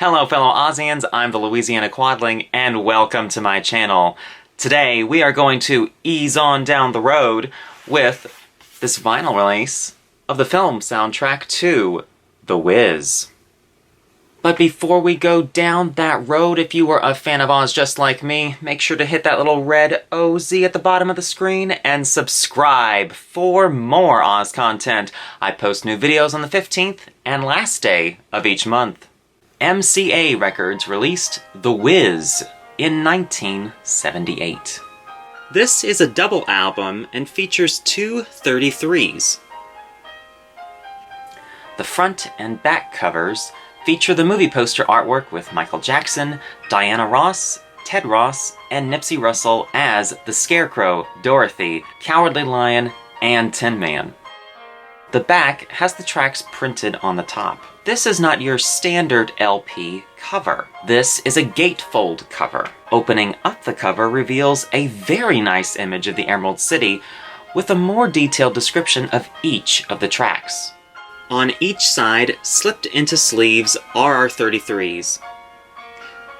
Hello fellow Aussians, I'm the Louisiana Quadling, and welcome to my channel. Today we are going to ease on down the road with this vinyl release of the film soundtrack to The Wiz. But before we go down that road, if you were a fan of Oz just like me, make sure to hit that little red OZ at the bottom of the screen and subscribe for more Oz content. I post new videos on the 15th and last day of each month. MCA Records released The Wiz in 1978. This is a double album and features two 33s. The front and back covers feature the movie poster artwork with Michael Jackson, Diana Ross, Ted Ross, and Nipsey Russell as the Scarecrow, Dorothy, Cowardly Lion, and Tin Man. The back has the tracks printed on the top. This is not your standard LP cover. This is a gatefold cover. Opening up the cover reveals a very nice image of the Emerald City with a more detailed description of each of the tracks. On each side, slipped into sleeves, are our 33s.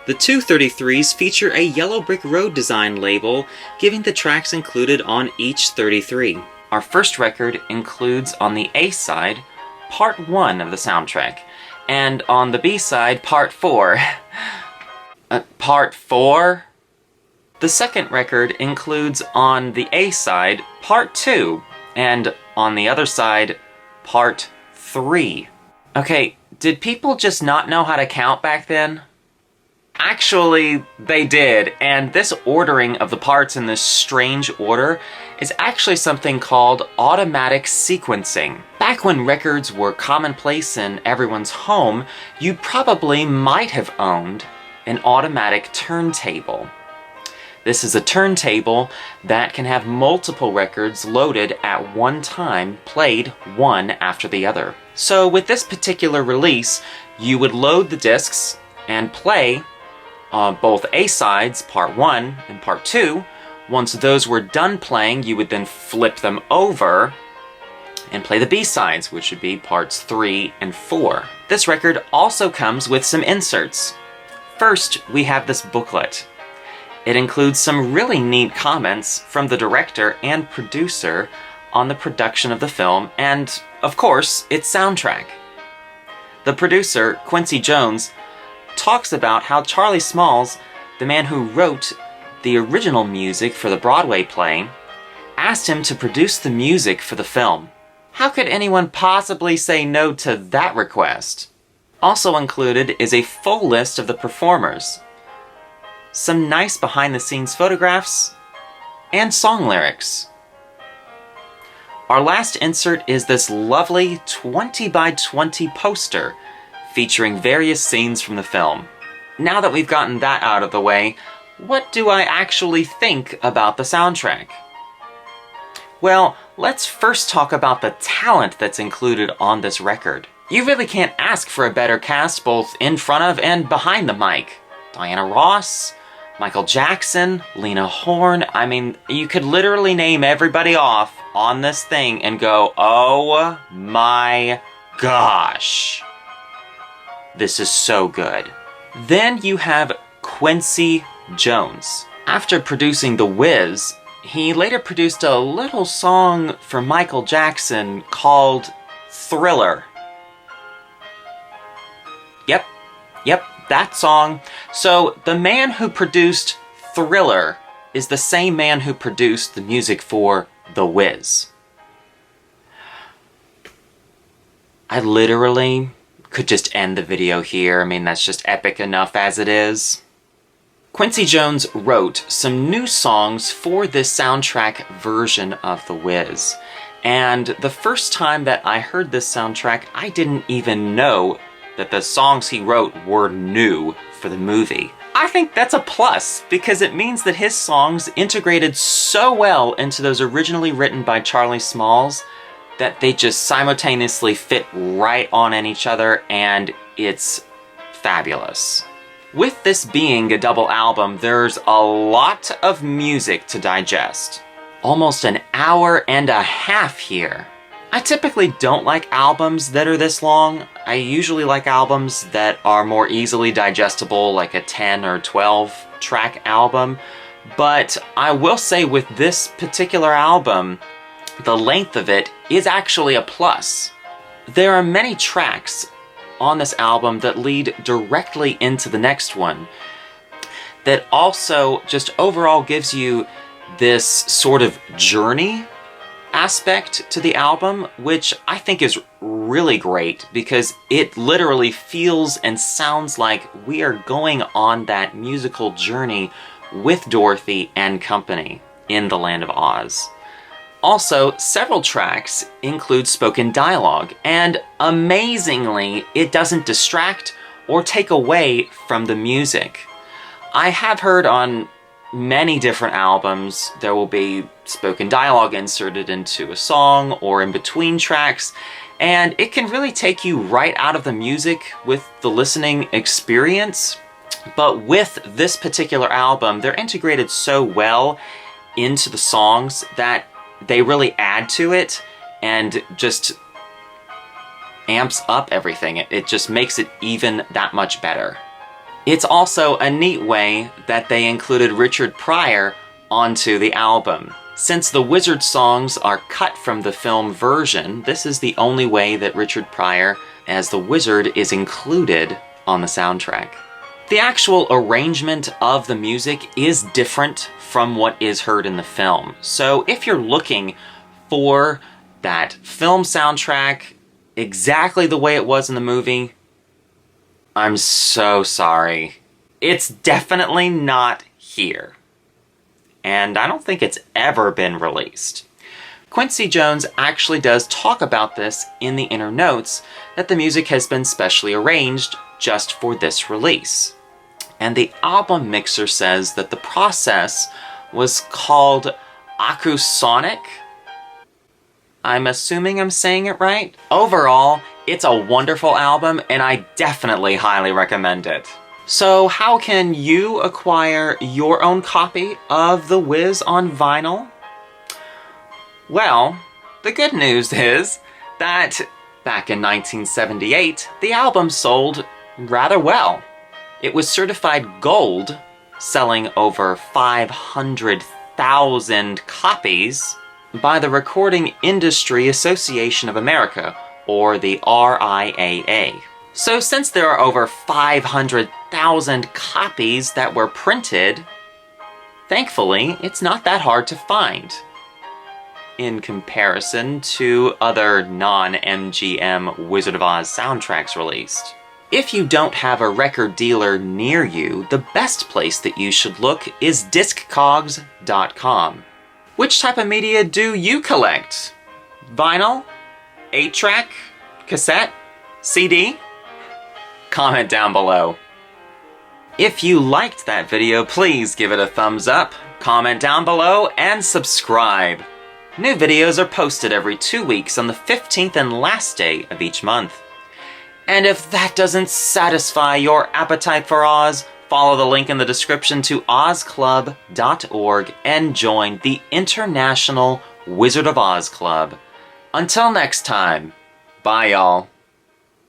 The two 33s feature a yellow brick road design label, giving the tracks included on each 33. Our first record includes on the A side, Part 1 of the soundtrack, and on the B side, Part 4. Part 4? The second record includes on the A side, Part 2, and on the other side, Part 3. Okay, did people just not know how to count back then? Actually, they did, and this ordering of the parts in this strange order is actually something called automatic sequencing. Back when records were commonplace in everyone's home, you probably might have owned an automatic turntable. This is a turntable that can have multiple records loaded at one time, played one after the other. So with this particular release, you would load the discs and play both A-sides, Part 1 and Part 2. Once those were done playing, you would then flip them over and play the B-sides, which would be Parts 3 and 4. This record also comes with some inserts. First, we have this booklet. It includes some really neat comments from the director and producer on the production of the film and, of course, its soundtrack. The producer, Quincy Jones, talks about how Charlie Smalls, the man who wrote the original music for the Broadway play, asked him to produce the music for the film. How could anyone possibly say no to that request? Also included is a full list of the performers, some nice behind-the-scenes photographs, and song lyrics. Our last insert is this lovely 20 by 20 poster featuring various scenes from the film. Now that we've gotten that out of the way, what do I actually think about the soundtrack? Well, let's first talk about the talent that's included on this record. You really can't ask for a better cast both in front of and behind the mic. Diana Ross, Michael Jackson, Lena Horne. I mean, you could literally name everybody off on this thing and go, oh my gosh. This is so good. Then you have Quincy Jones. After producing The Wiz, he later produced a little song for Michael Jackson called Thriller. Yep, that song. So the man who produced Thriller is the same man who produced the music for The Wiz. I literally could just end the video here. I mean, that's just epic enough as it is. Quincy Jones wrote some new songs for this soundtrack version of The Wiz. And the first time that I heard this soundtrack, I didn't even know that the songs he wrote were new for the movie. I think that's a plus, because it means that his songs integrated so well into those originally written by Charlie Smalls that they just simultaneously fit right on in each other, and it's fabulous. With this being a double album, there's a lot of music to digest. Almost an hour and a half here. I typically don't like albums that are this long. I usually like albums that are more easily digestible, like a 10 or 12 track album. But I will say with this particular album, the length of it is actually a plus. There are many tracks on this album that lead directly into the next one that also just overall gives you this sort of journey aspect to the album, which I think is really great because it literally feels and sounds like we are going on that musical journey with Dorothy and company in the Land of Oz. Also, several tracks include spoken dialogue, and amazingly, it doesn't distract or take away from the music. I have heard on many different albums there will be spoken dialogue inserted into a song or in between tracks, and it can really take you right out of the music with the listening experience. But with this particular album, they're integrated so well into the songs that they really add to it and just amps up everything. It just makes it even that much better. It's also a neat way that they included Richard Pryor onto the album. Since the Wizard songs are cut from the film version, this is the only way that Richard Pryor as the Wizard is included on the soundtrack. The actual arrangement of the music is different from what is heard in the film. So if you're looking for that film soundtrack exactly the way it was in the movie, I'm so sorry. It's definitely not here. And I don't think it's ever been released. Quincy Jones actually does talk about this in the inner notes, that the music has been specially arranged just for this release. And the album mixer says that the process was called acousonic. I'm assuming I'm saying it right. Overall, it's a wonderful album, and I definitely highly recommend it. So how can you acquire your own copy of The Wiz on vinyl? Well, the good news is that back in 1978, the album sold rather well. It was certified gold, selling over 500,000 copies by the Recording Industry Association of America, or the RIAA. So since there are over 500,000 copies that were printed, thankfully, it's not that hard to find in comparison to other non-MGM Wizard of Oz soundtracks released. If you don't have a record dealer near you, the best place that you should look is disccogs.com. Which type of media do you collect? Vinyl? 8-track? Cassette? CD? Comment down below. If you liked that video, please give it a thumbs up, comment down below, and subscribe. New videos are posted every 2 weeks on the 15th and last day of each month. And if that doesn't satisfy your appetite for Oz, follow the link in the description to ozclub.org and join the International Wizard of Oz Club. Until next time, bye y'all.